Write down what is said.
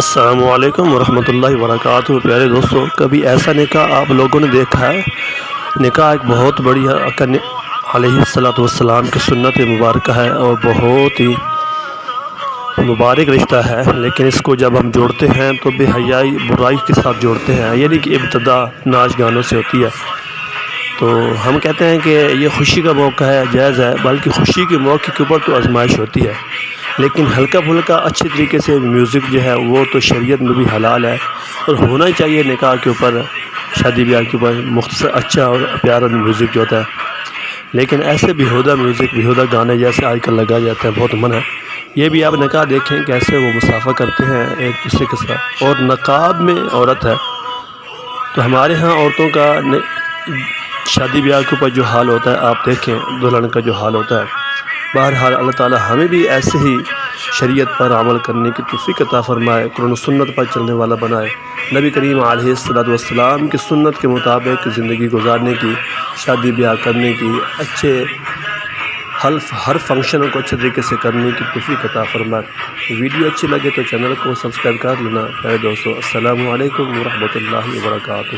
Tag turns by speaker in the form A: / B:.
A: السلام علیکم ورحمۃ اللہ وبرکاتہ۔ پیارے دوستوں، کبھی ایسا نکاح آپ لوگوں نے دیکھا ہے؟ نکاح ایک بہت بڑی علیہ الصلوۃ والسلام کی سنت مبارکہ ہے اور بہت ہی مبارک رشتہ ہے، لیکن اس کو جب ہم جوڑتے ہیں تو بے حیائی برائی کے ساتھ جوڑتے ہیں، یعنی کہ ابتدا ناچ گانوں سے ہوتی ہے۔ تو ہم کہتے ہیں کہ یہ خوشی کا موقع ہے، جائز ہے، بلکہ خوشی کے موقع کے اوپر تو آزمائش ہوتی ہے، لیکن ہلکا پھلکا اچھے طریقے سے میوزک جو ہے وہ تو شریعت میں بھی حلال ہے اور ہونا ہی چاہیے۔ نکاح کے اوپر، شادی بیاہ کے اوپر مختصر اچھا اور پیارا میوزک جو ہوتا ہے، لیکن ایسے بیہودہ میوزک، بیہودہ گانے جیسے آج کل لگائے جاتے ہیں، بہت منع ہے۔ یہ بھی آپ نکاح دیکھیں کیسے وہ مصافحہ کرتے ہیں ایک دوسرے کے ساتھ، اور نقاب میں عورت ہے تو ہمارے ہاں عورتوں کا شادی بیاہ کے اوپر جو حال ہوتا ہے آپ دیکھیں، دلہن کا جو حال ہوتا ہے۔ بہرحال اللہ تعالی ہمیں بھی ایسے ہی شریعت پر عمل کرنے کی توفیق عطا فرمائے، قرآن و سنت پر چلنے والا بنائے، نبی کریم علیہ الصلوۃ والسلام کی سنت کے مطابق زندگی گزارنے کی، شادی بیاہ کرنے کی، اچھے ہر فنکشن کو اچھے طریقے سے کرنے کی توفیق عطا فرمائے۔ ویڈیو اچھی لگے تو چینل کو سبسکرائب کر لینا۔ اے دوستو، السلام علیکم ورحمۃ اللہ وبرکاتہ۔